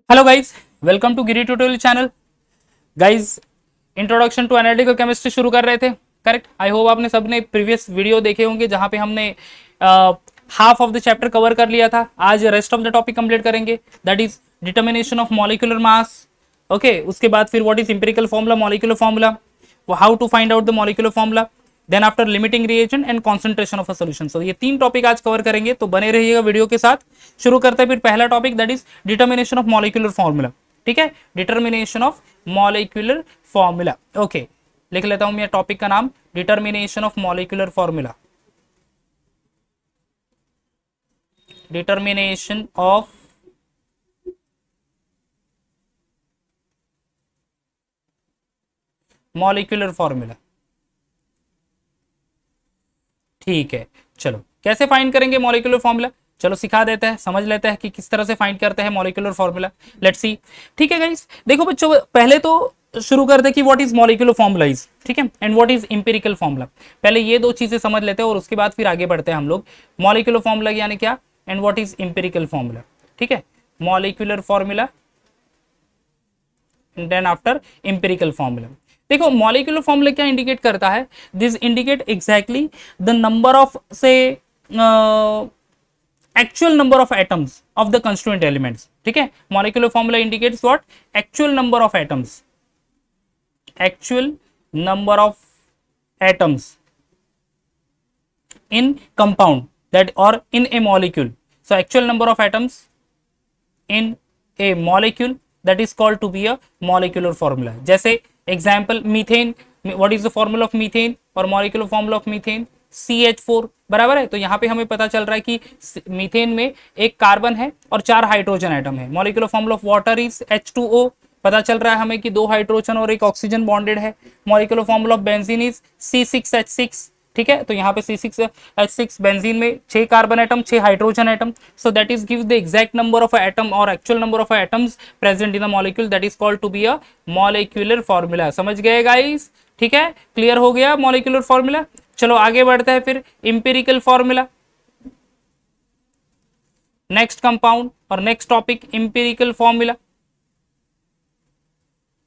Hello guys, welcome to Giri tutorial channel. Guys, introduction to analytical chemistry शुरू कर रहे थे, करेक्ट। आई होप आपने सबने प्रीवियस वीडियो देखे होंगे जहां पे हमने half of the chapter cover कर लिया था। आज rest of the topic complete करेंगे, that is determination of molecular mass. Okay, उसके बाद फिर what is empirical formula, molecular formula, how to find out the molecular formula, then after limiting reagent and concentration of a solution. So ये तीन topic आज cover करेंगे, तो बने रहिएगा वीडियो के साथ। शुरू करते हैं फिर पहला topic, that is determination of molecular formula. ठीक है, determination of molecular formula. Okay, लिख लेता हूं मैं टॉपिक का नाम, determination of molecular formula. Determination of molecular formula. ठीक है, चलो कैसे फाइंड करेंगे मॉलिक्यूलर फॉर्मूला, चलो सिखा देते हैं, समझ लेते हैं कि किस तरह से फाइंड करते हैं मॉलिक्यूलर फॉर्मूला। Let's see. ठीक है गाइस, देखो बच्चों, पहले तो शुरू करते हैं कि what is molecular formula is, ठीक है, and what is empirical formula. पहले ये दो चीजें समझ लेते हैं और उसके बाद फिर आगे बढ़ते हैं हम लोग। मॉलिक्यूलर फॉर्मूला यानी क्या and what is empirical formula. ठीक है, molecular formula then after empirical formula. देखो मॉलिक्यूलर फॉर्मूला क्या इंडिकेट करता है, this indicate exactly the number of say actual number of atoms of the constituent elements. ठीक है, molecular formula indicates what, actual number of atoms, actual number of atoms in compound that or in a molecule. So actual number of atoms in a molecule, that is called to be a molecular formula. जैसे example methane, what is the formula of methane और molecular formula of methane, CH4 बराबर है। तो यहाँ पे हमें पता चल रहा है कि मीथेन में एक कार्बन है और 4 हाइड्रोजन एटम है। Molecular formula of water is H2O, पता चल रहा है हमें कि 2 हाइड्रोजन और एक ऑक्सीजन बॉन्डेड है। Molecular formula of benzene is C6H6। ठीक है, तो यहाँ पे C6H6 बेंजीन में 6 carbon atom, 6 hydrogen atom. So that is give the exact number of atom और actual number of atoms present in the molecule, that is called to be a molecular formula. समझ गए guys? ठीक है, clear हो गया molecular formula. चलो आगे बढ़ते हैं फिर इंपेरिकल फॉर्मूला। नेक्स्ट कंपाउंड और next topic empirical formula.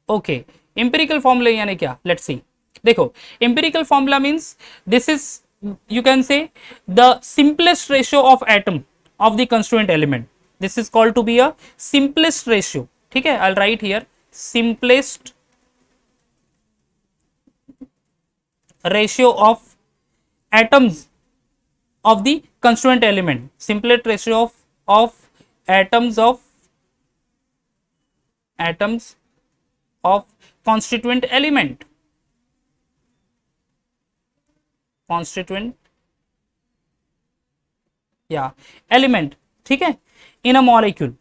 Okay, empirical formula यानी क्या, लेट्स सी। देखो empirical formula means this is, you can say, the simplest ratio of atom of the constituent element, this is called to be a simplest ratio. ठीक है, I will write here simplest ratio of atoms of the constituent element, simplest ratio of atoms of constituent element, constituent या element, ठीक है, in a molecule।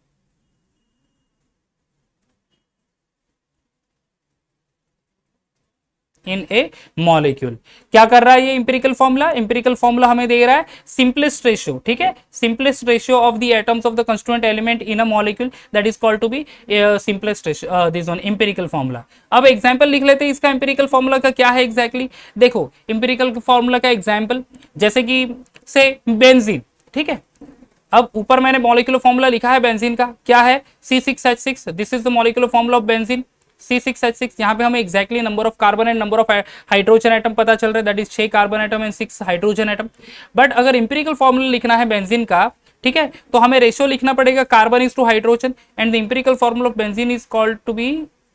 In A molecule. क्या कर रहा है ये इंपेरिकल फॉर्मूला, इंपेरिकल फॉर्मूला हमें दे रहा है सिंपलेस्ट रेशियो। ठीक है, simplest ratio of the atoms of the constituent element in a molecule, that is called to be simplest ratio, this one empirical formula. अब एग्जांपल लिख लेते हैं इसका, इंपेरिकल फॉर्मूला का क्या है एग्जैक्टली। देखो इंपेरिकल फॉर्मूला का एग्जाम्पल, जैसे कि से बेंजीन। ठीक है, अब ऊपर मैंने मॉलिक्यूलर फॉर्मूला लिखा है बेंजीन का, क्या है C6H6, this is the molecular formula of benzene C6H6। यहाँ पे हमें exactly number of carbon and number of hydrogen atom पता चल रहा है, that is 6 carbon atom and 6 hydrogen atom. But अगर इंपेरिकल फॉर्मूला लिखना है बेंजीन का, ठीक है, तो हमें रेशियो लिखना पड़ेगा carbon is to hydrogen, and the empirical formula of benzene is called to be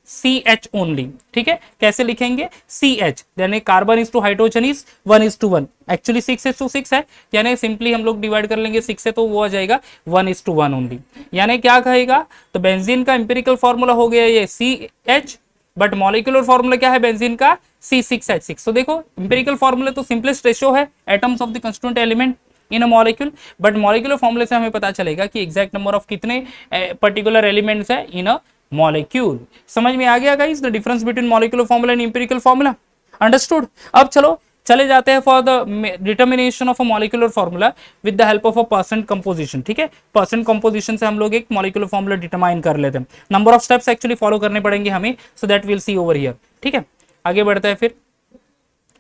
CH only. ठीक है, कैसे लिखेंगे CH, यानी carbon is to hydrogen is 1:1। Actually 6:6 है, यानी सिंपली हम लोग डिवाइड कर लेंगे 6 से, तो वो आ जाएगा 1:1 ओनली। यानी क्या कहेगा, तो बेंजीन का इंपेरिकल फॉर्मूला हो गया ये CH, बट मॉलिक्यूलर फॉर्मूला क्या है बेंजीन का C6H6। तो देखो इंपेरिकल फॉर्मूला तो सिंपलेस्ट रेशियो है atoms of the constituent element in a molecule, but molecular फॉर्मूले से हमें पता चलेगा कि एग्जैक्ट नंबर ऑफ कितने पर्टिकुलर एलिमेंट्स है इन अ मॉलिक्यूल। समझ में आ गया guys the difference between molecular formula and empirical formula, understood. अब चलो चले जाते हैं for the determination of a molecular formula with the help of a percent composition. ठीक है, परसेंट कंपोजिशन से हम लोग एक मॉलिक्यूलर फॉर्मूला डिटरमाइन कर लेते हैं। Number of steps actually follow करने पड़ेंगे हमें, सो that will see over here. ठीक है, आगे बढ़ते हैं, फिर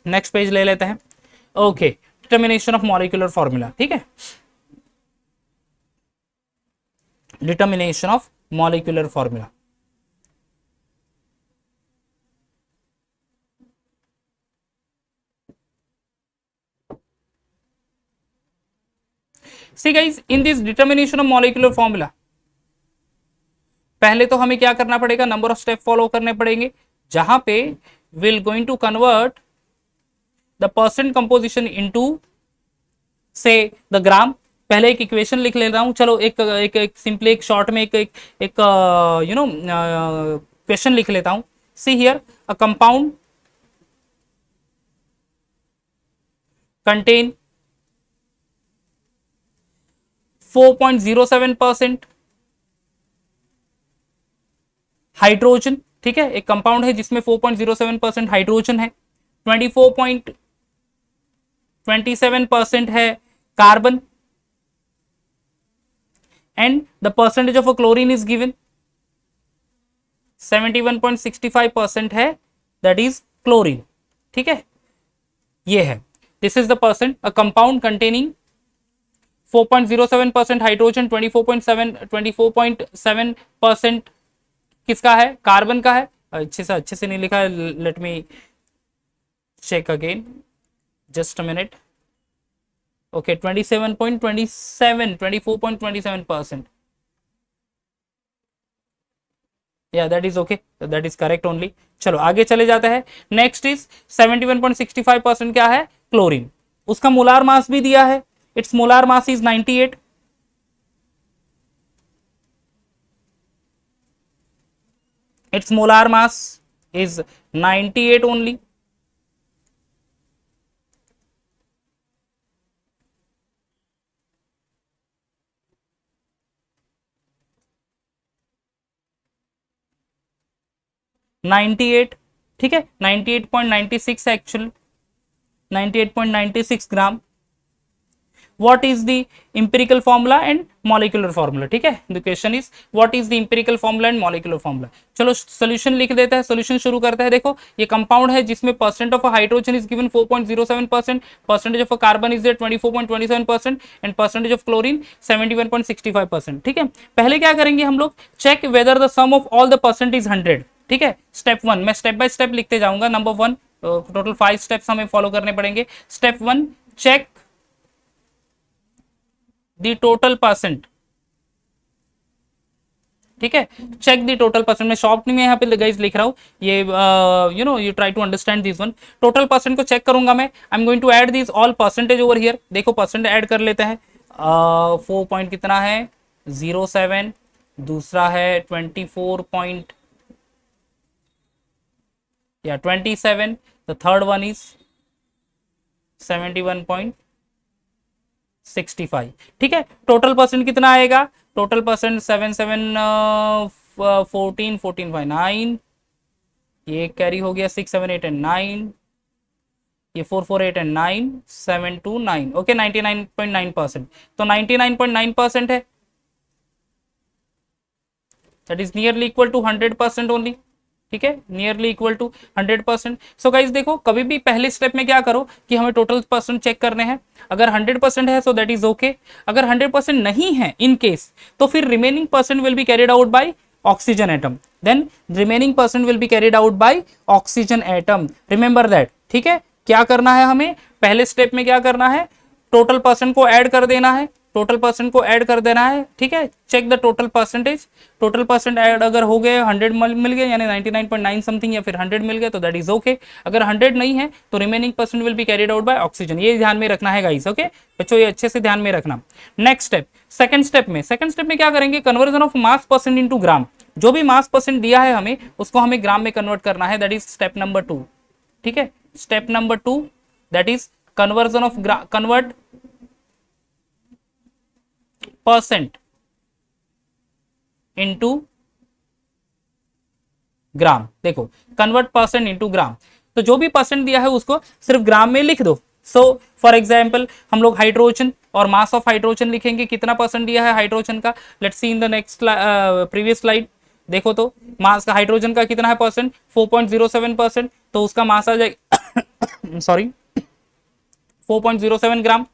नेक्स्ट पेज ले लेते हैं। Okay, determination of molecular formula. ठीक है, determination of molecular formula. See guys, in this determination of molecular formula, पहले तो हमें क्या करना पड़ेगा, नंबर ऑफ स्टेप फॉलो करने पड़ेंगे, जहां पे will going to convert the percent composition into say the gram. पहले एक इक्वेशन लिख लेता हूं, चलो एक सिंपली एक शॉर्ट में एक यू नो क्वेश्चन लिख लेता हूं. See here, a compound contain 4.07% hydrogen. ठीक है, एक कंपाउंड है जिसमें 4.07% हाइड्रोजन है, 24.27% है carbon, and the percentage of chlorine is given 71.65% है, दैट इज क्लोरीन. ठीक है, ये है, this is the percent. A compound containing 4.07% hydrogen, 24.7% किसका है, कार्बन का है. अच्छे से नहीं लिखा है, let me check again, just a minute. Okay, 24.27%. Yeah that is okay, that is correct only. चलो आगे चले जाते हैं. नेक्स्ट इज 71.65% क्या है, क्लोरीन. उसका मोलार मास भी दिया है, it's molar mass is 98. its molar mass is 98 only. ठीक है, 98.96 actual, 98.96 gram. what is the empirical formula and molecular formula. ठीक है, the question is what is the empirical formula and molecular formula. चलो solution लिख देते हैं, solution शुरू करते हैं. देखो, ये कंपाउंड है जिसमें percent of hydrogen is given 4.07%, percentage of carbon is there 24.27% and percentage of chlorine 71.65%. ठीक है, पहले क्या करेंगे हम लोग, check whether the sum of all the percent is 100. ठीक है, स्टेप 1 मैं स्टेप बाय स्टेप लिखते जाऊंगा. नंबर 1, टोटल 5 स्टेप्स हमें फॉलो करने पड़ेंगे. Step 1, check the total percent. ठीक है, चेक दी टोटल परसेंट. मैं शॉर्ट में यहाँ पे गाइस लिख रहा हूँ, ये you know you try to understand this one. Total percent को चेक करूंगा मैं. I am going to add this all percentage over here. देखो परसेंट ऐड कर लेते हैं. 4 पॉइंट कितना है, 07. दूसरा है 24 या 27. The third one is 71.65. ठीक है, टोटल परसेंट कितना आएगा, टोटल परसेंट 14 9, ये कैरी हो गया 6 7 8 एंड 9, ये 4 4 8 एंड 9 7 2 9. ओके, 99.9%. तो 99.9% है, that is nearly equal to 100% only. ठीक है, nearly equal to 100%. So guys देखो, कभी भी पहले स्टेप में क्या करो कि हमें टोटल परसेंट चेक करने हैं. अगर 100% है सो दैट इज ओके. अगर 100% नहीं है इन केस, तो फिर remaining percent will be carried out by oxygen atom. Then remaining percent will be carried out by oxygen atom. Remember that. ठीक है, क्या करना है हमें, पहले स्टेप में क्या करना है, टोटल परसेंट को ऐड कर देना है, टोटल परसेंट को ऐड कर देना है. ठीक है, check the total percentage. Total percent add अगर हो गए 100 मिल गए, यानी 99.9 समथिंग या फिर 100 मिल गए, तो दैट इज ओके. अगर 100 नहीं है तो remaining percent will be carried out by oxygen. ये ध्यान में रखना है गाइस. ओके बच्चों, ये अच्छे से ध्यान में रखना. नेक्स्ट स्टेप, सेकंड स्टेप में क्या करेंगे, conversion of mass percent into ग्राम. जो भी मास परसेंट दिया है हमें, उसको हमें ग्राम में कन्वर्ट करना है. That is step number 2. ठीक है, step number 2, that is conversion of convert percent into ग्राम. देखो, कन्वर्ट परसेंट इनटू ग्राम, तो जो भी परसेंट दिया है उसको सिर्फ ग्राम में लिख दो. सो फॉर एग्जांपल हम लोग हाइड्रोजन और मास ऑफ हाइड्रोजन लिखेंगे. कितना परसेंट दिया है हाइड्रोजन का, let's see in the next previous slide. देखो तो मास का हाइड्रोजन का कितना है परसेंट, 4.07%. तो उसका मास आ जाएगा सॉरी 4.07 ग्राम.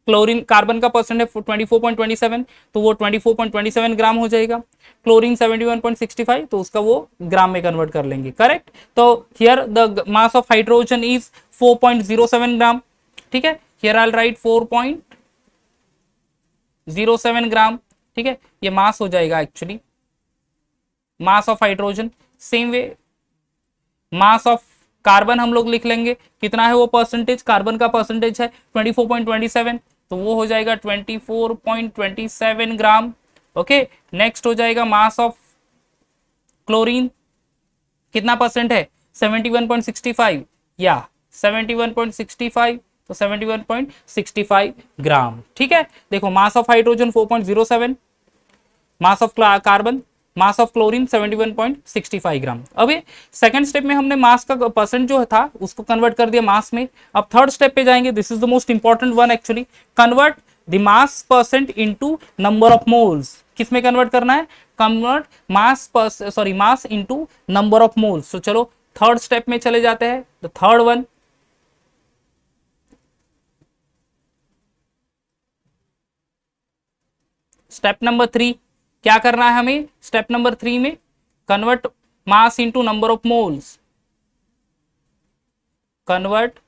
क्लोरीन कार्बन का परसेंट है 24.27, तो वो 24.27 ग्राम हो जाएगा। क्लोरीन 71.65, तो उसका वो ग्राम में कन्वर्ट कर लेंगे, करेक्ट। तो here the mass of hydrogen is 4.07 ग्राम, ठीक है। हियर आई राइट 4.07 ग्राम, ठीक है। ये मास हो जाएगा actually, mass of hydrogen. Same way mass of carbon हम लोग लिख लेंगे, कितना है वो परसेंटेज, कार्बन का परसेंटेज है 24.27, तो वो हो जाएगा 24.27 ग्राम। ओके, नेक्स्ट हो जाएगा मास ऑफ क्लोरीन, कितना परसेंट है 71.65, या 71.65, तो 71.65 ग्राम, ठीक है। देखो mass of hydrogen 4.07, mass of carbon, mass of chlorine 71.65 ग्राम। अभी सेकंड स्टेप में हमने मास का परसेंट जो था उसको कन्वर्ट कर दिया मास में। अब थर्ड स्टेप पे जाएंगे, this is the most important one actually, convert the mass percent into number of moles. किस में कन्वर्ट करना है, convert mass into number of moles. तो चलो थर्ड स्टेप में चले जाते हैं, the third one, step number 3। क्या करना है हमें स्टेप नंबर 3 में, convert mass into number of moles, convert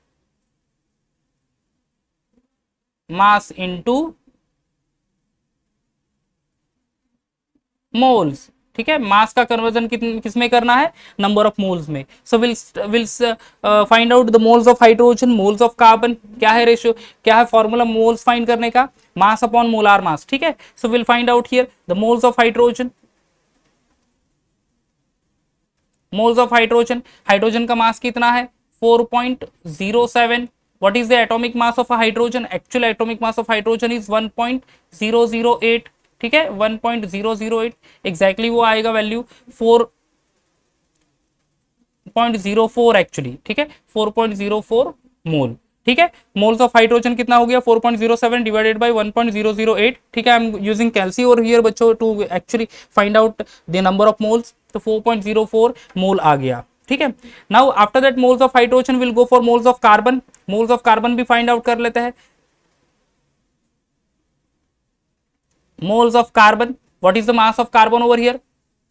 mass into moles, ठीक है। मास का कन्वर्जन किस में करना है, नंबर ऑफ मोल्स में। So will find out the moles of hydrogen, moles of carbon, क्या है रेशियो, क्या है फॉर्मूला मोल्स फाइंड करने का, मास अपॉन मोलार मास, ठीक है। So will find out here the moles of hydrogen, moles of hydrogen, hydrogen का मास कितना है 4.07। What is the atomic mass of hydrogen, actual atomic mass of hydrogen is 1.008, ठीक है, 1.008 exactly वो आएगा वैल्यू 4.04 एक्चुअली, ठीक है, 4.04 मोल, ठीक है। मोल्स ऑफ हाइड्रोजन कितना हो गया 4.07 डिवाइडेड बाय 1.008, ठीक है। I am using calci over here बच्चों to actually find out the number of moles, तो 4.04 मोल आ गया, ठीक है। Now after that moles of hydrogen will go for moles of carbon, moles of carbon भी find out कर लेते हैं। moles of carbon, what is the mass of carbon over here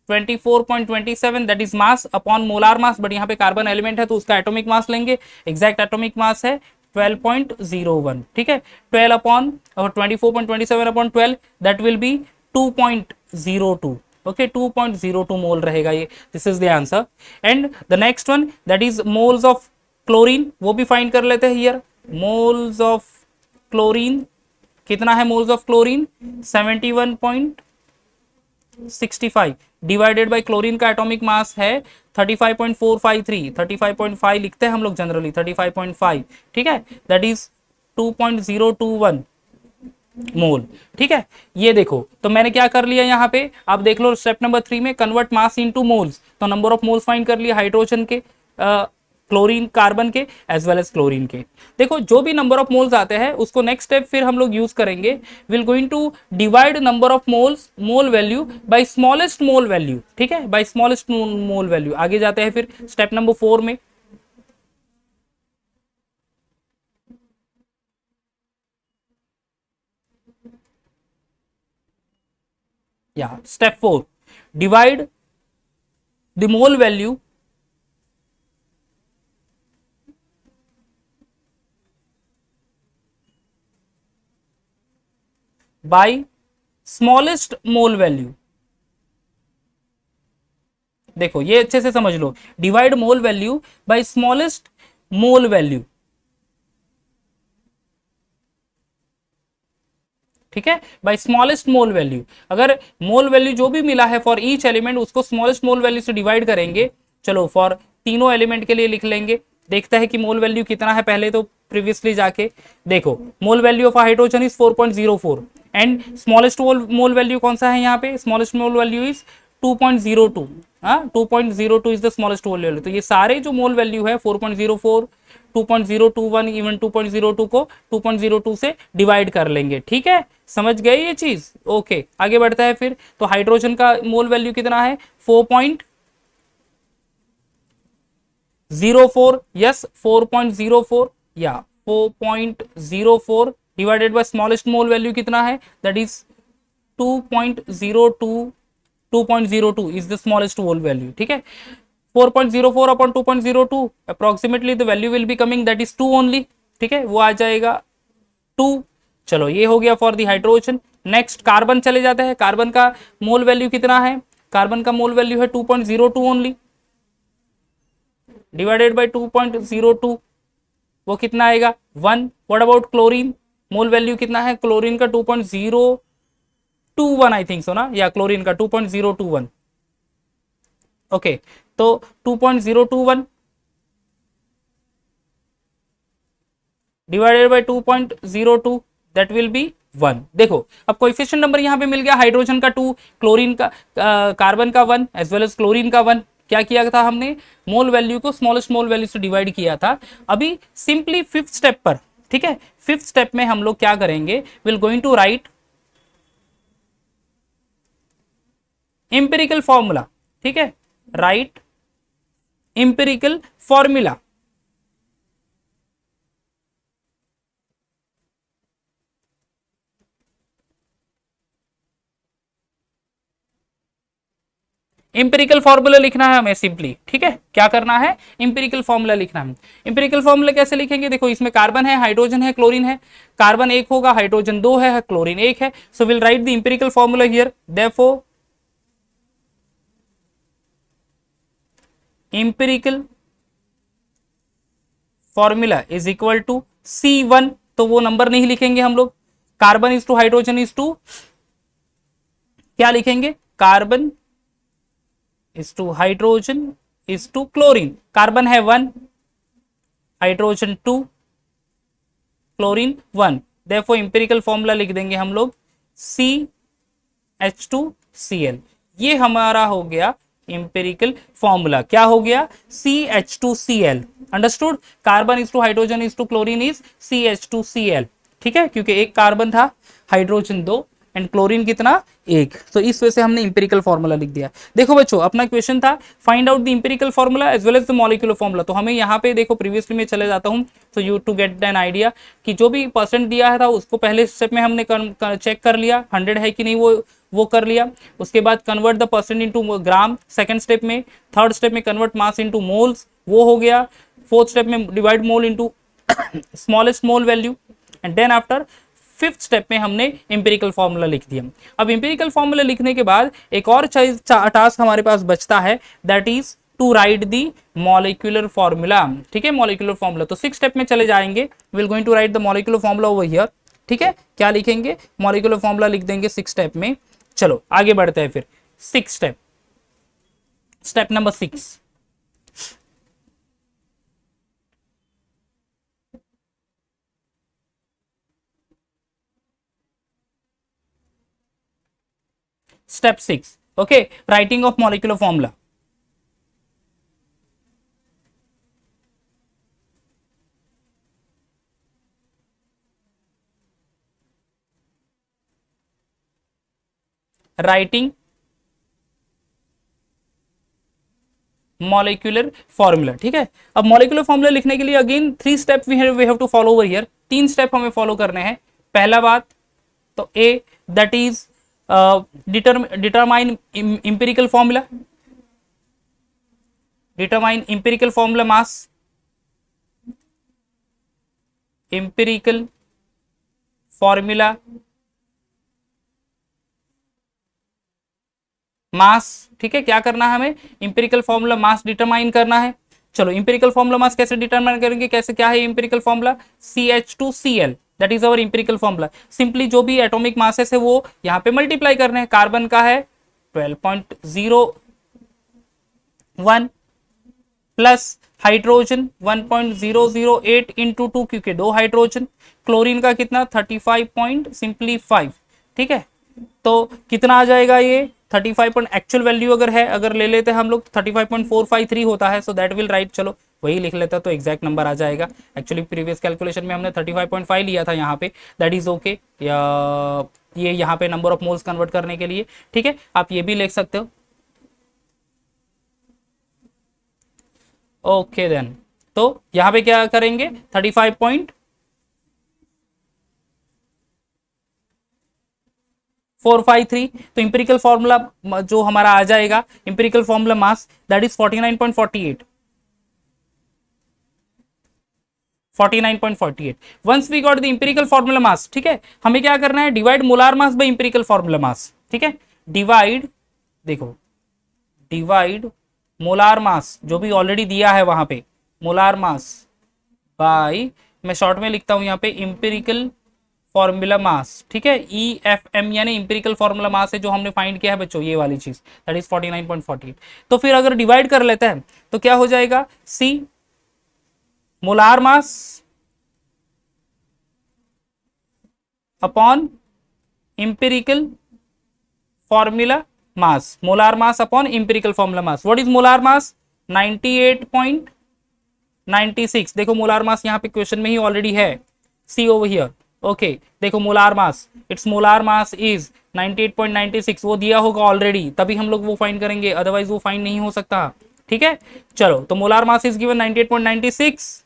24.27, that is mass upon molar mass, but यहाँ पे carbon element है तो उसका atomic mass लेंगे, एग्जैक्ट एटॉमिक मास है 12.01, ठीक है। 12 upon 24.27 upon 12, that will B 2.02, okay, 2.02 मोल रहेगा ये, this is the answer. And the next one that is moles of chlorine, वो भी फाइंड कर लेते हैं हियर। मोल्स ऑफ क्लोरीन कितना है, moles of chlorine 71.65 divided by chlorine का एटॉमिक मास है 35.453, 35.5 लिखते हैं हम लोग जनरली 35.5, ठीक है, दैट इज 2.021 मोल, ठीक है। ये देखो तो मैंने क्या कर लिया यहाँ पे, आप देख लो स्टेप नंबर 3 में कन्वर्ट मास इनटू मोल्स, तो नंबर ऑफ मोल्स फाइंड कर लिया हाइड्रोजन के, क्लोरीन कार्बन के एज वेल एज क्लोरीन के। देखो जो भी नंबर ऑफ मोल्स आते हैं उसको नेक्स्ट स्टेप फिर हम लोग यूज करेंगे, will going to divide number of moles mole value by smallest mole value, ठीक है, बाय स्मॉलेस्ट मोल वैल्यू। आगे जाते हैं फिर स्टेप नंबर 4 में, या step 4, divide the mole value by smallest mole value. देखो ये अच्छे से समझ लो, divide mole value by smallest mole value, ठीक है, बाय स्मॉलेस्ट मोल वैल्यू। अगर मोल वैल्यू जो भी मिला है फॉर ईच एलिमेंट उसको स्मॉलेस्ट मोल वैल्यू से डिवाइड करेंगे। चलो फॉर तीनों एलिमेंट के लिए लिख लेंगे, देखते हैं कि मोल वैल्यू कितना है। पहले तो प्रीवियसली जाके देखो, mole value of hydrogen is 4.04 and smallest mole value कौन सा है यहाँ पे, smallest mole value is 2.02, 2.02 is the smallest mole value. तो ये सारे जो मोल वैल्यू है 4.04, 2.021 इवन 2.02 को 2.02 से डिवाइड कर लेंगे, ठीक है, समझ गए ये चीज। ओके आगे बढ़ता है फिर, तो हाइड्रोजन का मोल वैल्यू कितना है 4.04, यस 4.04 या 4.04 divided by smallest mole value कितना है, that is 2.02, 2.02 is the smallest mole value, ठीक है। 4.04 upon 2.02 approximately the value will be coming that is 2 only, ठीक है, वो आ जाएगा 2। चलो ये हो गया for the hydrogen. Next carbon चले जाते हैं, कार्बन का मोल वैल्यू कितना है, कार्बन का मोल वैल्यू है 2.02 ओनली, डिवाइडेड बाय 2.02 वो कितना आएगा 1। What about chlorine, mole value कितना है क्लोरीन का 2.021 आई थिंक सो ना, या क्लोरीन का 2.021, ओके तो 2.021 divided by 2.02 that will B 1। देखो अब कोएफिशिएंट नंबर यहाँ पे मिल गया, हाइड्रोजन का 2, क्लोरीन का कार्बन का 1 एज वेल एज क्लोरीन का 1। क्या किया था हमने, मोल वैल्यू को स्मॉलेस्ट मोल वैल्यू से डिवाइड किया था। अभी सिंपली फिफ्थ स्टेप पर, ठीक है, फिफ्थ स्टेप में हम लोग क्या करेंगे, will going to write empirical formula, ठीक है, write empirical formula. Empirical formula लिखना है हमें सिंपली, ठीक है, क्या करना है, इंपेरिकल फॉर्मूला लिखना है। इंपेरिकल फॉर्मूला कैसे लिखेंगे, देखो इसमें कार्बन है, हाइड्रोजन है, क्लोरीन है, कार्बन 1 होगा, हाइड्रोजन 2 है, क्लोरीन 1 है, so will write the empirical formula here. Therefore empirical formula is equal to C1, तो वो नंबर नहीं लिखेंगे हम लोग, carbon is to hydrogen is to क्या लिखेंगे, carbon is to hydrogen is to chlorine, carbon है 1, hydrogen 2, chlorine 1, therefore empirical formula लिख देंगे हम लोग CH2Cl। ये हमारा हो गया इंपेरिकल फॉर्मूला, क्या हो गया CH2Cl, understood. Carbon is to hydrogen is to chlorine is CH2Cl, ठीक है, क्योंकि एक कार्बन था, हाइड्रोजन 2 एंड क्लोरीन कितना 1, तो इस वजह से हमने इंपेरिकल फॉर्मूला लिख दिया। देखो बच्चों अपना क्वेश्चन था find out the empirical formula as well as the molecular formula, तो हमें यहाँ पे देखो प्रीवियसली मैं चले जाता हूँ, तो you to get an idea कि जो भी परसेंट दिया था उसको पहले स्टेप में हमने चेक कर लिया 100 है कि नहीं, वो कर लिया। उसके बाद convert the percent into gram second step में, थर्ड स्टेप में कन्वर्ट मास इनटू मोल्स, वो हो गया। फोर्थ स्टेप में divide mole into smallest mole value, and then after fifth step में हमने इंपेरिकल फॉर्मूला लिख दिया। अब इंपेरिकल फॉर्मूला लिखने के बाद एक और टास्क हमारे पास बचता है, that is to write the molecular formula, ठीक है, मॉलिक्यूलर फॉर्मूला। तो सिक्स स्टेप में चले जाएंगे, will going to write the molecular formula over here, ठीक है, क्या लिखेंगे, मॉलिक्यूलर फॉर्मूला लिख देंगे सिक्स स्टेप में। चलो आगे बढ़ते हैं फिर, six step, step number 6, step 6, okay, writing of molecular formula। writing molecular formula, ठीक है। अब मॉलिक्यूलर फॉर्मूला लिखने के लिए again 3 step we have to follow over here, 3 step हमें फॉलो करने हैं। पहला बात तो A that is determine empirical formula, determine empirical formula mass, empirical formula mass, ठीक है, क्या करना है हमें, इंपेरिकल फॉर्मूला मास डिटरमाइन करना है। चलो इंपेरिकल फॉर्मूला मास कैसे डिटरमाइन करेंगे, कैसे, क्या है empirical formula, CH2Cl, that is our empirical formula. Simply जो भी एटॉमिक मासेस है वो यहाँ पे मल्टीप्लाई करने हैं। कार्बन का है 12.01 प्लस हाइड्रोजन 1.008 इंटू 2, क्योंकि 2 हाइड्रोजन, क्लोरीन का कितना 35.5, ठीक है, तो कितना आ जाएगा ये 35 पॉइंट, एक्चुअल वैल्यू अगर है, अगर ले लेते हैं हम लोग 35.453 होता है, सो दैट विल राइट, चलो वही लिख लेता तो एग्जैक्ट नंबर आ जाएगा। एक्चुअली प्रीवियस कैलकुलेशन में हमने 35.5 लिया था यहाँ पे, दैट इज ओके, ये यहाँ पे नंबर ऑफ मोल्स कन्वर्ट करने के लिए, ठीक है, आप ये भी लिख सकते हो। ओके देन, तो यहाँ पे क्या करेंगे 35 453। तो इंपेरिकल फॉर्मूला जो हमारा आ जाएगा, empirical formula mass that is 49.48, 49.48। Once we got the empirical formula mass, ठीक है, हमें क्या करना है, divide molar mass by empirical formula mass, ठीक है, डिवाइड, देखो डिवाइड मोलार मास जो भी ऑलरेडी दिया है वहां पे, मोलार मास बाय, मैं शॉर्ट में लिखता हूं यहाँ पे इंपेरिकल फॉर्मूला मास, ठीक है, EFM यानी इंपेरिकल फॉर्मूला मास है जो हमने फाइंड किया है बच्चों, ये वाली चीज दैट इज 49.48। तो फिर अगर डिवाइड कर लेते हैं तो क्या हो जाएगा, C molar mass upon empirical formula mass, molar mass upon empirical formula mass. What is molar mass, 98.96। देखो मोलार मास यहाँ पे क्वेश्चन में ही ऑलरेडी है, सी ओवर हियर, ओके। देखो molar mass, it's molar mass is 98.96, वो दिया होगा ऑलरेडी, तभी हम लोग वो फाइंड करेंगे, अदरवाइज वो फाइंड नहीं हो सकता, ठीक है। चलो, तो molar mass is given 98.96।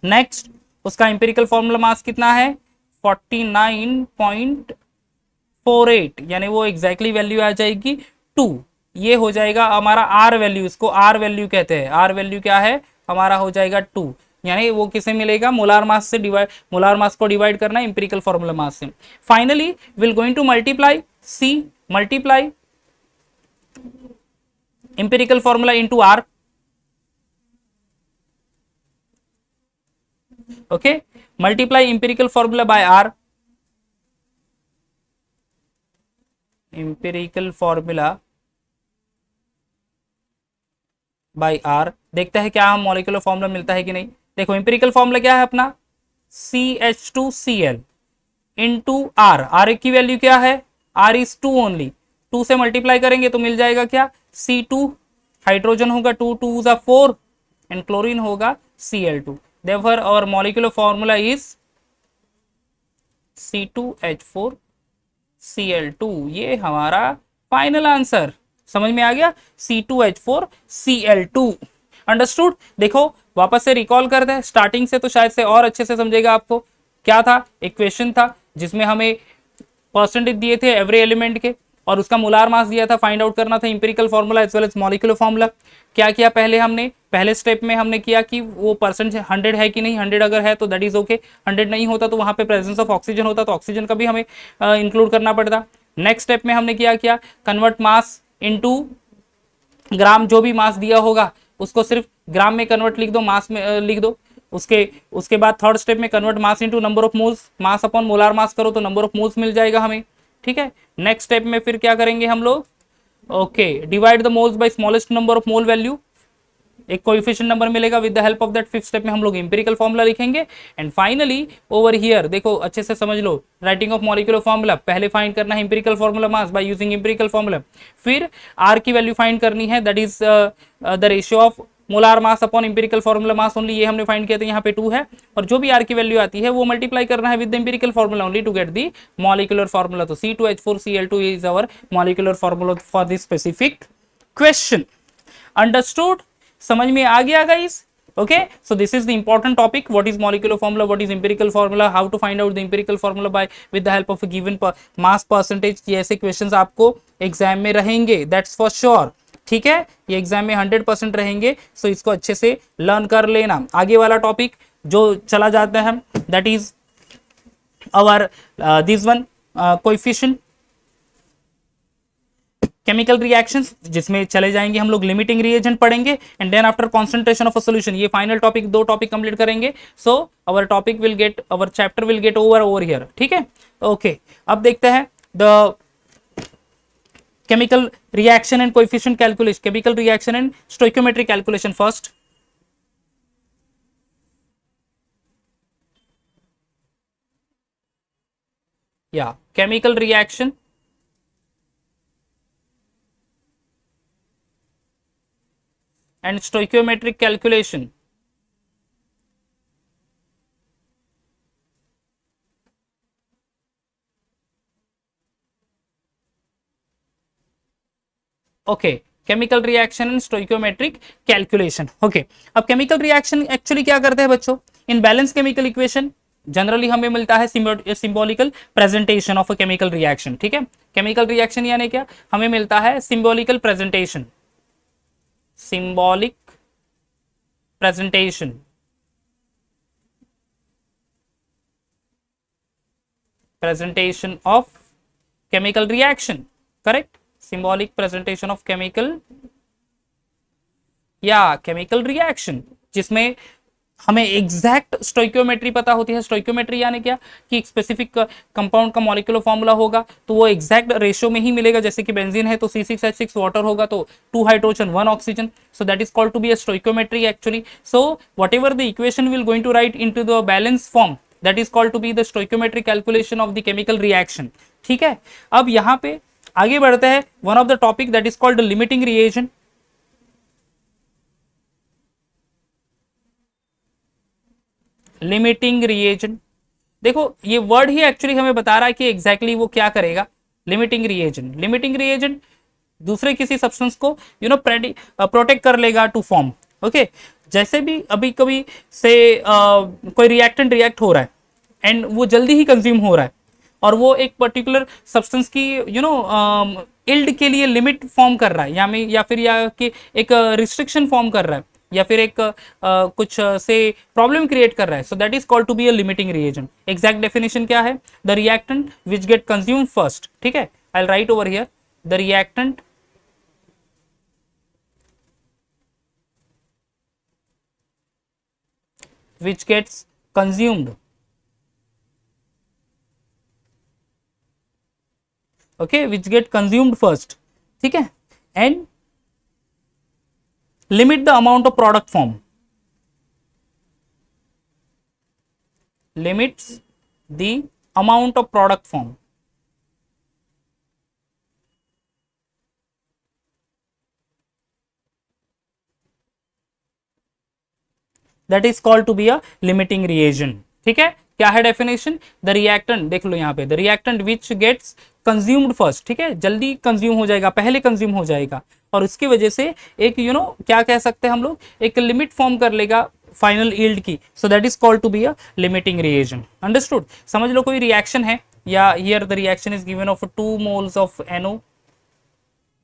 Next उसका इंपेरिकल फॉर्मूला मास कितना है, 49.48, यानी वो एग्जैक्टली वैल्यू आ जाएगी 2। ये हो जाएगा हमारा आर वैल्यू, इसको आर वैल्यू कहते हैं। आर वैल्यू क्या है हमारा, हो जाएगा 2, यानी वो किसे मिलेगा, मोलार मास से डिवाइड, मोलार मास को डिवाइड करना है इंपेरिकल फॉर्मूला मास से। Finally will going to multiply see, multiply empirical formula into R, okay, multiply empirical formula by R, empirical formula by R. देखते हैं क्या हम मॉलिक्यूलर फॉर्मूला मिलता है कि नहीं। देखो इंपेरिकल फॉर्मूला क्या है अपना, CH2Cl इनटू आर। आर की वैल्यू क्या है, आर इज 2 ओनली, 2 से मल्टीप्लाई करेंगे तो मिल जाएगा क्या, C2, हाइड्रोजन होगा 2 2 जा 4 एंड क्लोरीन होगा Cl2। Therefore our molecular formula is C2H4Cl2। ये हमारा फाइनल आंसर, समझ में आ गया, C2H4Cl2। अंडरस्टूड। देखो वापस से रिकॉल करते हैं स्टार्टिंग से, तो शायद से और अच्छे से समझेगा आपको। क्या था, एक क्वेश्चन था जिसमें हमें परसेंटेज दिए थे एवरी एलिमेंट के और उसका मोलार मास दिया था, फाइंड आउट करना था empirical formula as well as molecular formula. क्या किया पहले हमने, पहले स्टेप में हमने किया कि वो परसेंट 100 है कि नहीं, 100 अगर है तो दैट इज ओके, 100 नहीं होता तो वहां पे प्रेजेंस ऑफ ऑक्सीजन होता तो ऑक्सीजन का भी हमें इंक्लूड करना पड़ता। नेक्स्ट स्टेप में हमने किया कन्वर्ट मास इनटू ग्राम, जो भी मास दिया होगा उसको सिर्फ ग्राम में कन्वर्ट लिख दो, मास में लिख दो। उसके बाद थर्ड स्टेप में convert mass into number of moles, mass upon molar मास करो तो नंबर ऑफ मोल्स मिल जाएगा हमें, ठीक है। नेक्स्ट स्टेप में फिर क्या करेंगे हम लोग, okay, divide the moles bye smallest number of mole value, एक कोएफिशिएंट नंबर मिलेगा। With the help of that fifth step में हम लोग इंपेरिकल फॉर्मूला लिखेंगे। एंड फाइनली ओवर हियर देखो अच्छे से समझ लो, राइटिंग ऑफ मॉलिक्यूलर फॉर्मूला, पहले फाइंड करना है empirical formula mass by using empirical formula, फिर आर की वैल्यू फाइंड करनी है, that is the ratio of molar mass upon empirical formula mass only, ये हमने फाइंड किया था, यहाँ पे 2 है, और जो भी आर की वैल्यू आती है वो मल्टीप्लाई करना है with the empirical formula only to get the molecular formula. तो C2H4Cl2 is our molecular formula for this specific question. Understood, समझ में आ गया guys? Okay, so this is the important topic, what is molecular formula, what is empirical formula, how to find out the empirical formula by with the help of a given mass percentage। ये ऐसे questions आपको exam में रहेंगे, that's for sure, ठीक है, ये exam में 100% रहेंगे, सो इसको अच्छे से लर्न कर लेना। आगे वाला टॉपिक जो चला जाता है that is our this one coefficient chemical reactions, जिसमें चले जाएंगे हम लोग, लिमिटिंग रिएजेंट पढ़ेंगे and then after concentration of a solution. ये फाइनल टॉपिक, 2 टॉपिक कंप्लीट करेंगे, so our topic will get, our chapter will get over here, ठीक है। ओके, अब देखते हैं the chemical reaction and coefficient calculation, chemical reaction and stoichiometric calculation first. या chemical reaction and stoichiometric calculation। Okay, chemical reaction and stoichiometric calculation. Okay, अब chemical reaction actually क्या करते हैं बच्चों, in balance chemical equation generally हमें मिलता है symbolical presentation of a chemical reaction, ठीक है। केमिकल रिएक्शन यानी क्या, हमें मिलता है symbolical presentation, symbolic presentation, presentation of chemical reaction, correct, symbolic presentation of chemical या केमिकल रिएक्शन, जिसमें हमें एग्जैक्ट स्टोइकियोमेट्री पता होती है। स्टोइकियोमेट्री यानी क्या, कि एक स्पेसिफिक कंपाउंड का मॉलिक्यूलर फॉर्मूला होगा तो वो एग्जैक्ट रेशियो में ही मिलेगा। जैसे कि बेंजीन है तो C6H6 वाटर होगा तो 2 hydrogen 1 oxygen, so that is called to be a stoichiometry actually. So whatever the equation will going to write into the balance form, that is called to be the stoichiometric calculation of the chemical reaction, ठीक है। अब यहाँ पे आगे बढ़ते हैं, one of the topic that is called limiting reagent. Limiting reagent, देखो ये वर्ड ही एक्चुअली हमें बता रहा है कि एग्जैक्टली वो क्या करेगा। लिमिटिंग रिएजेंट, लिमिटिंग रिएजेंट दूसरे किसी सब्सटेंस को प्रोटेक्ट कर लेगा टू फॉर्म, ओके। जैसे भी अभी कभी से कोई रिएक्टेंट रिएक्ट हो रहा है एंड वो जल्दी ही कंज्यूम हो रहा है और वो एक पर्टिकुलर सब्सटेंस की इल्ड के लिए लिमिट फॉर्म कर रहा है या फिर कि एक रिस्ट्रिक्शन फॉर्म कर रहा है या फिर एक कुछ से प्रॉब्लम क्रिएट कर रहा है, so that is called to be a limiting reagent. Exact definition क्या है, the reactant which get consume first, ठीक है, I will write over here, the reactant which gets consumed, okay, which get consumed first, ठीक है, and limit the amount of product form, limits the amount of product form, that is called to be a limiting reagent, ठीक है। क्या है definition, the reactant, देख लो यहाँ पे, the reactant which gets consumed first, ठीक है, जल्दी कंज्यूम हो जाएगा, पहले कंज्यूम हो जाएगा और उसकी वजह से एक क्या कह सकते हैं हम लोग, एक लिमिट फॉर्म कर लेगा फाइनल यील्ड की, so that is called to be a limiting reagent. Understood. समझ लो कोई रिएक्शन है yeah here the reaction is given of 2 moles of NO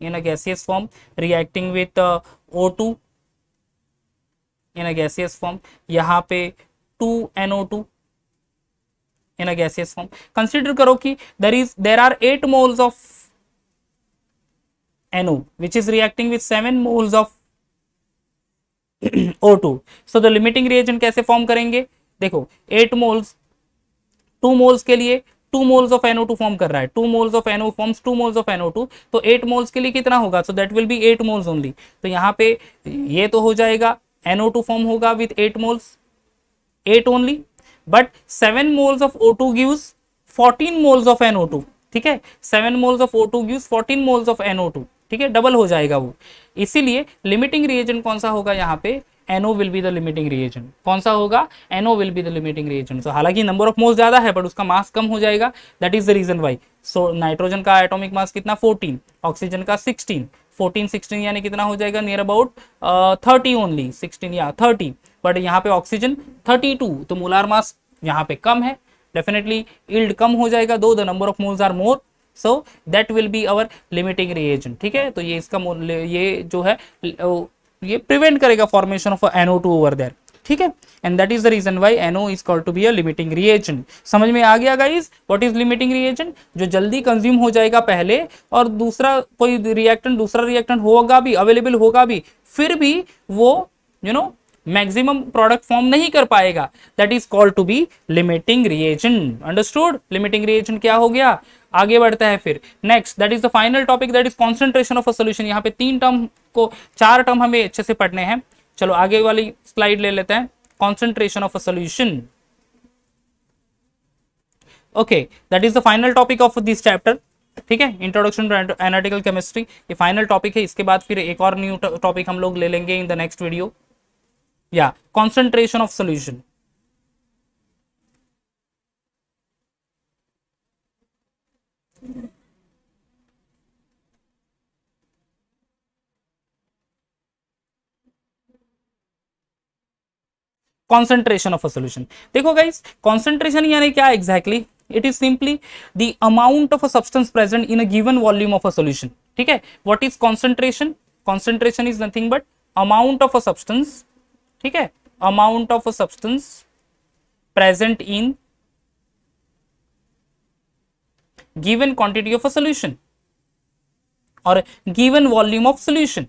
in a gaseous form reacting with O2 in a gaseous form, यहाँ पे 2NO2 in a gaseous form। consider करो कि there are 8 moles of NO which is reacting with 7 moles of O2, so the limiting reagent कैसे form करेंगे, देखो 8 moles 2 moles के लिए 2 moles of NO2 form कर रहा है, 2 moles of NO forms 2 moles of NO2, तो 8 moles के लिए कितना होगा, so that will be 8 moles only। तो यहाँ पे ये तो हो जाएगा, NO2 फॉर्म होगा with 8 moles, 8 only, but 7 moles of O2 gives 14 moles of NO2, ठीक है, 7 moles of O2 gives 14 moles of NO2, ठीक है, डबल हो जाएगा वो। इसीलिए लिमिटिंग रिएजेंट कौन सा होगा यहाँ पे, NO will be the limiting reagent। कौन सा होगा, NO will be the limiting reagent। so, हालांकि नंबर ऑफ मोल्स ज्यादा है बट उसका मास कम हो जाएगा, that is the reason why. So nitrogen का एटॉमिक मास कितना 14, ऑक्सीजन का 16, 14 16 यानी कितना हो जाएगा, नियर अबाउट 30 ओनली, 16 या 30, बट यहाँ पे ऑक्सीजन 32, तो मोलार मास यहाँ पे कम है, डेफिनेटली यील्ड कम हो जाएगा, though the number of moles are more, so that will be our limiting reagent, ठीक है। तो ये इसका ये जो है ये प्रिवेंट करेगा formation of NO2 over there, ठीक है, and that is the reason why NO is called to be a limiting reagent. समझ में आ गया guys, what is limiting reagent, जो जल्दी कंज्यूम हो जाएगा पहले और दूसरा कोई दूसरा रिएक्टेंट होगा भी, अवेलेबल होगा भी, फिर भी वो मैक्सिमम प्रोडक्ट फॉर्म नहीं कर पाएगा, that is called to be limiting reagent. Understood, limiting reagent क्या हो गया। आगे बढ़ता है फिर next, that is the final topic, that is concentration of a solution. यहाँ पे 3 टर्म को 4 टर्म हमें अच्छे से पढ़ने हैं। चलो आगे वाली स्लाइड ले लेते हैं, concentration of a solution, okay, that is the final topic of this chapter, ठीक है, इंट्रोडक्शन टू एनालिटिकल केमिस्ट्री, ये फाइनल टॉपिक है। इसके बाद फिर एक और न्यू टॉपिक हम लोग ले लेंगे इन द नेक्स्ट वीडियो, या concentration of solution। Concentration of a solution. देखो गाइस, कॉन्सेंट्रेशन यानी क्या exactly? It is simply the amount of a substance present in a given volume of a solution. ठीक है, what is concentration? Concentration is nothing but amount of a substance, ठीक है, amount of a substance present in given quantity of a solution or given volume of solution।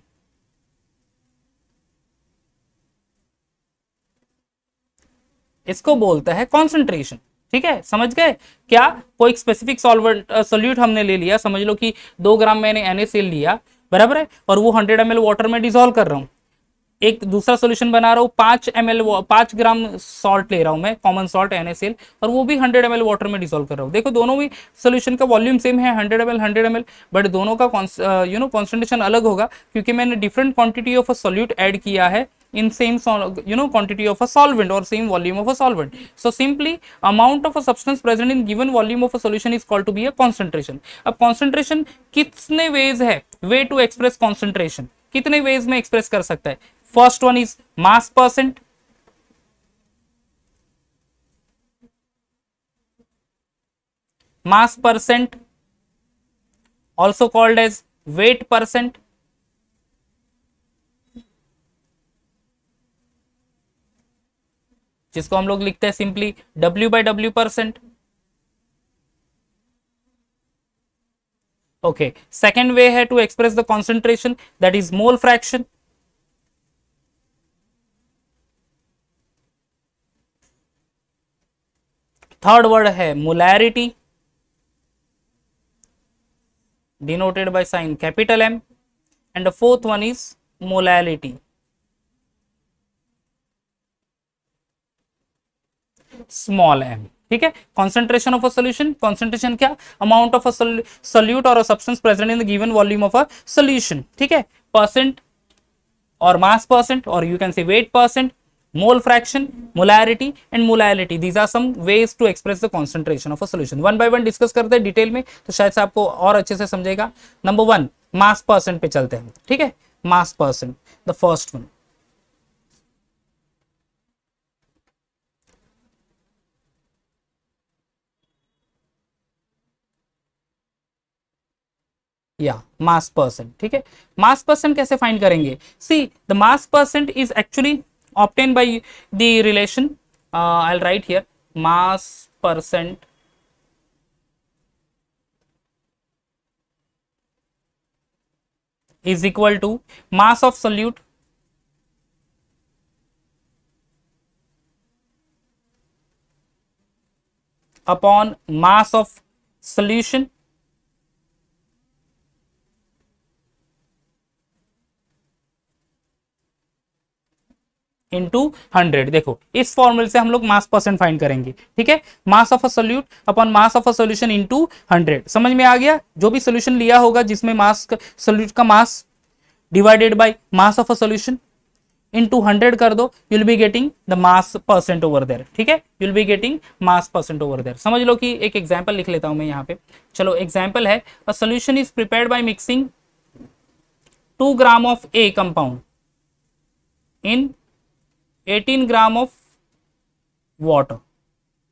इसको बोलता है concentration. ठीक है, समझ गए क्या? कोई स्पेसिफिक सॉल्वेंट सोल्यूट हमने ले लिया, समझ लो कि 2 ग्राम मैंने NaCl लिया, बराबर है, और वो 100 ml वाटर में डिसॉल्व कर रहा हूं। एक दूसरा सोल्यूशन बना रहा हूँ, 5 ग्राम सॉल्ट ले रहा हूँ मैं, कॉमन सॉल्ट NaCl, और वो भी 100 ml वाटर में डिसॉल्व कर रहा हूँ। देखो दोनों भी सोल्यूशन का वॉल्यूम सेम है, 100 ml, बट दोनों का कॉन्सेंट्रेशन अलग होगा, क्योंकि मैंने different quantity of a solute add किया है in same quantity of a solvent or same volume of a solvent। So simply amount of a substance present in given volume of a solution is called to be a concentration। अब concentration कितने ways है? way to express concentration कितने ways में express कर सकता है? First one is mass percent, mass percent also called as weight percent, जिसको हम लोग लिखते हैं simply W/W%। Okay, second way है to express the concentration, that is mole fraction. Third word है molarity, denoted by sign capital M, and the fourth one is molality, small m। ठीक है, concentration of a solution, concentration क्या? Amount of a solute और a substance present in the given volume of a solution. ठीक है, percent और mass percent, और you can say weight percent, mole fraction, molarity and molality, these are some ways to express the concentration of a solution. One by one discuss करते हैं detail में, तो शायद से आपको और अच्छे से समझेगा। नंबर 1 मास परसेंट पे चलते हैं। ठीक है, मास परसेंट, द फर्स्ट वन। या मास परसेंट। ठीक है, मास परसेंट कैसे फाइंड करेंगे? See the mass percent is actually obtain by the relation, I will write here, mass percent is equal to mass of solute upon mass of solution into 100। देखो इस फॉर्मूले से हम लोग मास परसेंट फाइंड करेंगे। ठीक है, मास of a solute upon mass of a solution into 100। समझ में आ गया? जो भी सोल्यूशन लिया होगा जिसमें मास सोल्यूट का mass divided by mass of a solution into 100 कर दो, you will be getting the mass percent over there. ठीक है, you will be getting mass percent over there. समझ लो कि एक एग्जांपल लिख लेता हूं मैं यहाँ पे। चलो एग्जांपल है, a solution is prepared by mixing 2 gram of A compound in 18 gram of water.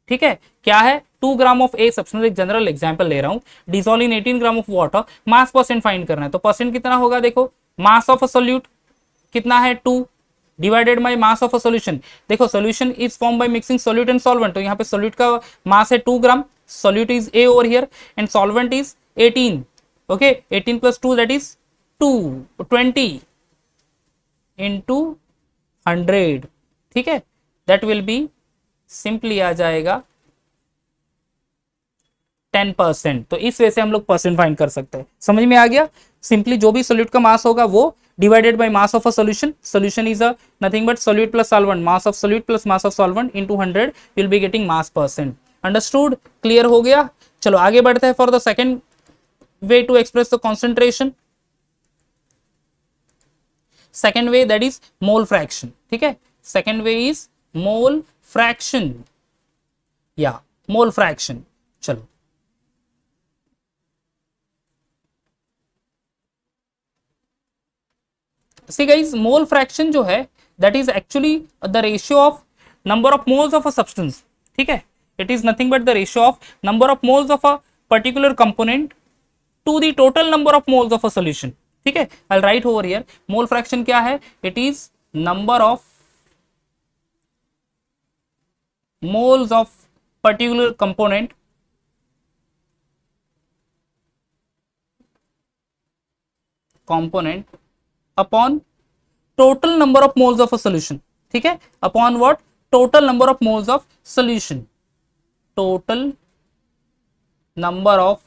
ठीक है, क्या है? 2 ग्राम ऑफ ए सब्सटेंस, एक जनरल एग्जांपल ले रहा हूं, dissolve in 18 gram of water, mass percent find करना है। तो परसेंट कितना होगा? देखो मास ऑफ अ सोल्यूट कितना है? 2 divided by mass of a solution. देखो solution is form by mixing solute and solvent, तो यहाँ पे सोल्यूट का मास है 2 gram, solute is A over here, and solvent is 18। Okay, 18 plus 2 that is 2, 20 into 100। ठीक है, दैट विल बी सिंपली आ जाएगा 10%। तो इस वजह से हम लोग परसेंट फाइंड कर सकते हैं। समझ में आ गया? सिंपली जो भी सोल्यूट का मास होगा वो divided by mass of a solution, solution is a nothing but solute plus solvent, mass of solute plus mass of solvent into 100, you will be getting mass percent. Understood? Clear हो गया? चलो आगे बढ़ते हैं for the second way to express the concentration. Second way that is mole fraction. ठीक है, second way is mole fraction, या mole fraction. चलो सी गाइस, मोल फ्रैक्शन जो है that is actually the ratio of number of moles of a substance. ठीक है, it is nothing but the ratio of number of moles of a particular component to the total number of moles of a solution. ठीक है, I'll write over here. Mole fraction क्या है? It is number of moles of particular component upon total number of moles of a solution. ठीक है, upon what? Total number of moles of solution. Total number of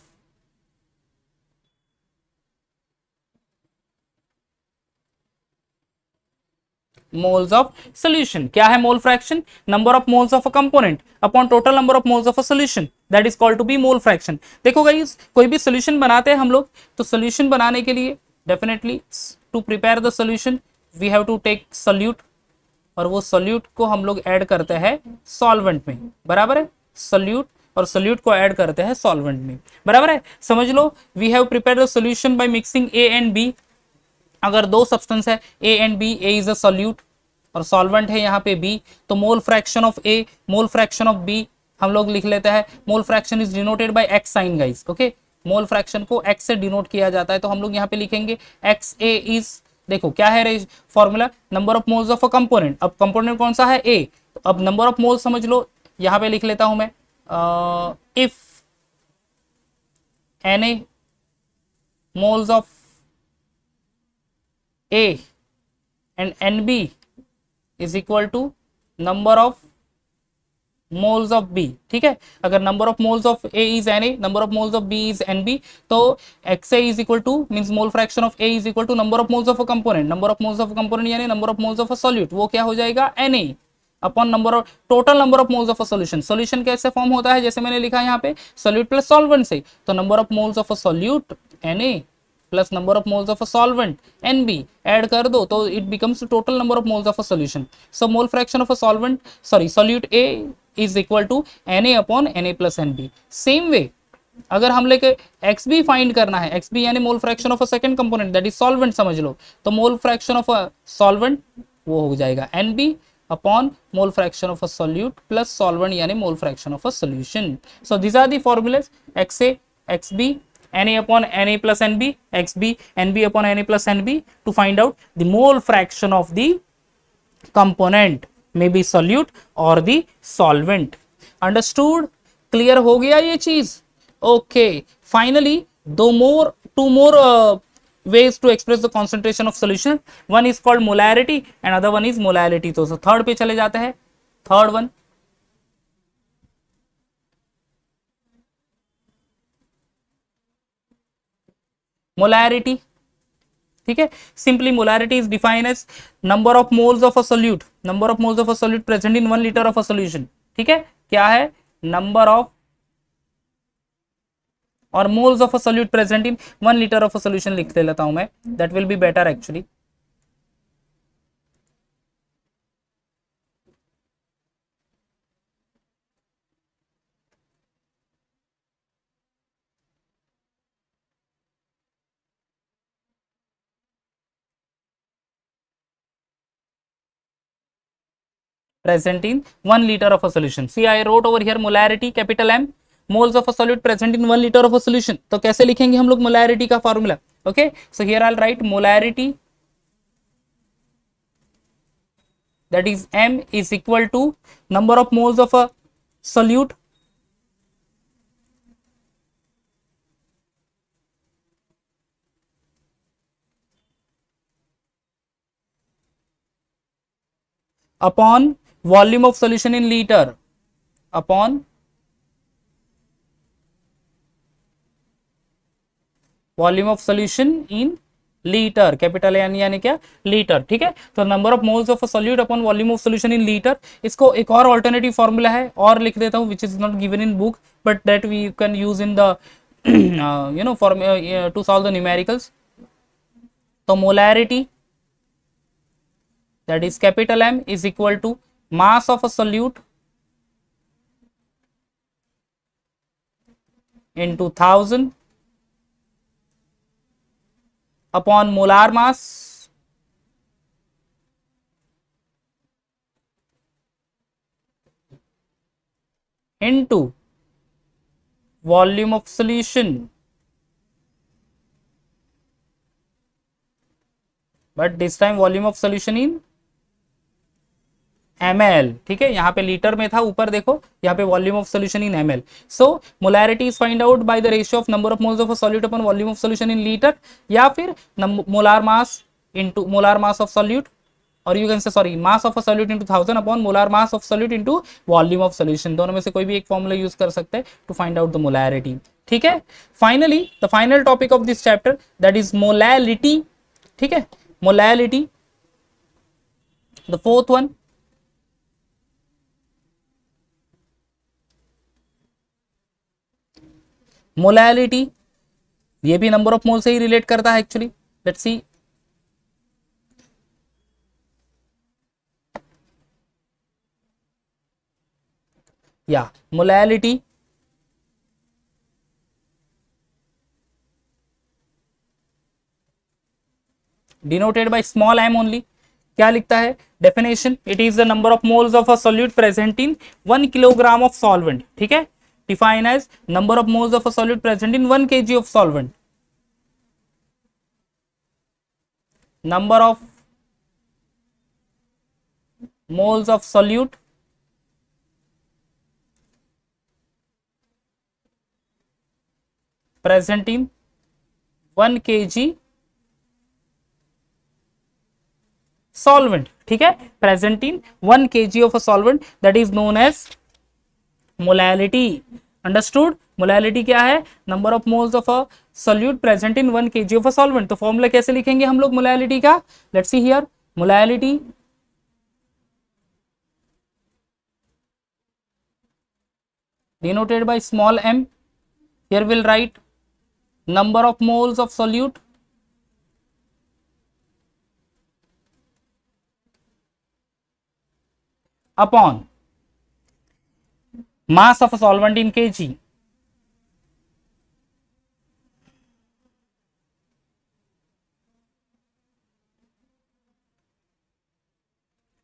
moles of solution. क्या है mole fraction? Number of moles of a component upon total number of moles of a solution, that is called to be mole fraction. देखो guys, कोई भी solution बनाते हैं हम लोग, तो सॉल्यूशन बनाने के लिए definitely to prepare the solution we have to take solute, और वो सॉल्यूट को हम लोग ऐड करते हैं सॉल्वेंट में. बराबर है, सॉल्यूट और सॉल्यूट को ऐड करते हैं सॉल्वेंट में. बराबर है, समझ लो. We have prepare the solution by mixing A and B. अगर दो सब्सटेंस है A and B, A is a solute और सॉल्वेंट है यहाँ पे बी, तो mole fraction of A, mole fraction of B हम लोग लिख लेते हैं. Mole fraction is denoted by X sign guys. Okay, mole fraction को एक्स से डिनोट किया जाता है, तो हम लोग यहाँ पे लिखेंगे एक्स ए इज, देखो क्या है formula, number of moles of a component. अब कंपोनेंट कौन सा है? ए. तो अब नंबर ऑफ मोल्स समझ लो, यहाँ पे लिख लेता हूं मैं, if Na moles of A and Nb is equal to number of moles of B. ठीक है, अगर number of moles of A is Na, number of moles of B is Nb, तो XA is equal to means mole fraction of A is equal to number of moles of a component. number of moles of a component यानी number of moles of a solute, वो क्या हो जाएगा? Na upon number of total number of moles of a solution. Solution कैसे form होता है? जैसे मैंने लिखा है यहाँ पे, सॉल्यूट प्लस सॉल्वेंट से, तो number of moles of a solute Na plus number of moles of a solvent Nb add कर दो, तो it becomes total number of moles of a solution. So mole fraction of a solvent, sorry solute A is equal to Na upon Na plus Nb. Same way अगर हम लेके Xb find करना है, Xb यानी mole fraction of a second component, that is solvent समझ लो, तो mole fraction of a solvent वो हो जाएगा Nb upon mole fraction of a solute plus solvent यानी mole fraction of a solution. So these are the formulas: XA, XB, Na upon Na plus Nb, XB, Nb upon Na plus Nb to find out the mole fraction of the component, may be solute or the solvent. Understood? Clear हो गया ये चीज? Okay. Finally, two more ways to express the concentration of solution. One is called molarity and other one is molality. तो third पे चले जाते हैं. Third one, molarity. ठीक है, simply molarity is defined as number of moles of a solute, number of moles of a solute present in 1 litre of a solution. ठीक है, क्या है? नंबर ऑफ और moles of a solute present in 1 litre of a solution लिख लेता हूं मैं, that will be better actually. present in 1 liter of a solution. See, I wrote over here molarity capital M, moles of a solute present in 1 liter of a solution. तो कैसे लिखेंगे हम लोग molarity का formula? Okay, so here I'll write molarity, that is M is equal to number of moles of a solute upon volume of solution in liter, upon volume of solution in litre, capital N यानी क्या? Litre. ठीक है, तो number of moles of a solute upon volume of solution in litre. इसको एक और alternative formula है और लिख देता हूं, which is not given in book but that we can use in the you know form to solve the numericals. तो molarity, that is capital M, is equal to mass of a solute into 1000 upon molar mass into volume of solution, but this time volume of solution in ml, ठीक है, यहाँ पे litre में था, ऊपर देखो यहाँ पे volume of solution in ml. So molarity is find out by the ratio of number of moles of a solute upon volume of solution in litre, या फिर molar mass into molar mass of solute, और you can say sorry mass of a solute into 1000 upon molar mass of solute into volume of solution. दोनों में से कोई भी एक formula use कर सकते हैं to find out the molarity. ठीक है, finally the final topic of this chapter that is molality. ठीक है, molality, the fourth one. Molality, ये भी नंबर ऑफ मोल से ही रिलेट करता है एक्चुअली. Let's see. या molality denoted by small m only. क्या लिखता है definition? It is the number of moles of a solute present in 1 kilogram of solvent. ठीक है, define as number of moles of a solute present in 1 kg of solvent. Number of moles of solute present in 1 kg solvent. ठीक है, present in 1 kg of a solvent, that is known as molality. Understood? Molality क्या है? Number of moles of a solute present in 1 kg of a solvent. तो formula कैसे लिखेंगे हम लोग molality का? Let's see here. Molality denoted by small m. Here we'll write number of moles of solute upon mass of a solvent in kg.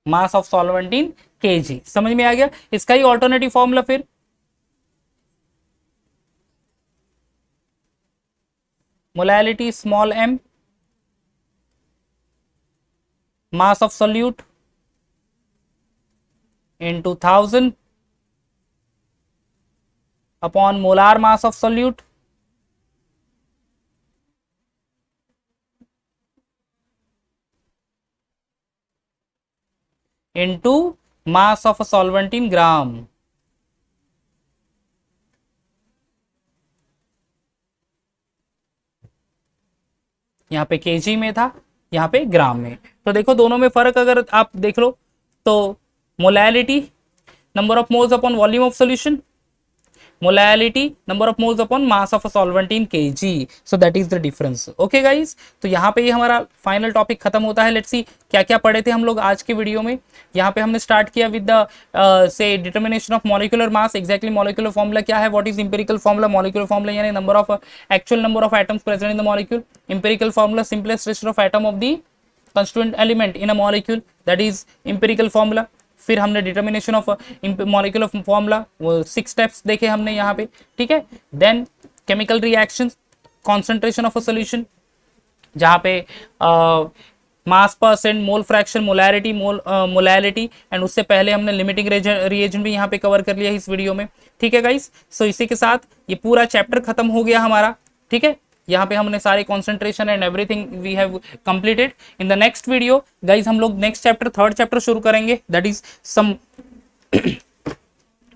Mass of solvent in kg. समझ में आ गया? इसका ही ऑल्टरनेटिव फॉर्मूला फिर molality small m mass of solute into 1000 upon molar mass of solute into mass of a solvent in gram. यहाँ पे kg में था, यहाँ पे ग्राम में. तो देखो दोनों में फर्क अगर आप देख लो तो molality number of moles upon volume of solution, molality number of moles upon mass of a solvent in kg. So that is the difference. Okay guys, तो यहाँ पे ये हमारा फाइनल टॉपिक खत्म होता है. लेट्स सी क्या क्या पढ़े थे हम लोग आज के वीडियो में. यहाँ पे हमने स्टार्ट किया with the say determination of molecular mass. Exactly molecular formula क्या है, what is empirical formula. Molecular formula यानी number of actual number of atoms present in the molecule. Empirical formula simplest ratio of atom of the constituent element in a molecule, that is empirical formula. फिर हमने determination of molecular formula, वो 6 steps देखे हमने यहाँ पे. ठीक है, then chemical reactions, concentration of a solution जहाँ पे mass percent, mole fraction, molarity, molality, and उससे पहले हमने लिमिटिंग रिएजेंट भी यहाँ पे कवर कर लिया इस वीडियो में. ठीक है गाइस, सो इसी के साथ ये पूरा चैप्टर खत्म हो गया हमारा. ठीक है, यहाँ पे हमने सारे concentration and everything we have completed. In the next video guys हम लोग नेक्स्ट चैप्टर, थर्ड चैप्टर शुरू करेंगे, that is some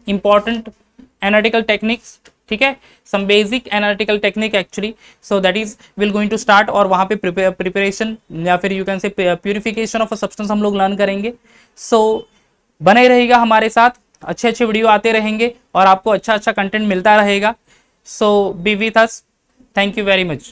important analytical techniques. ठीक है, some basic analytical technique actually. So that is will going to start, और वहाँ पे preparation या फिर you can say purification of a substance हम लोग लर्न करेंगे. सो बने रहेगा हमारे साथ, अच्छे अच्छे वीडियो आते रहेंगे और आपको अच्छा अच्छा कंटेंट मिलता रहेगा. So be with us. Thank you very much.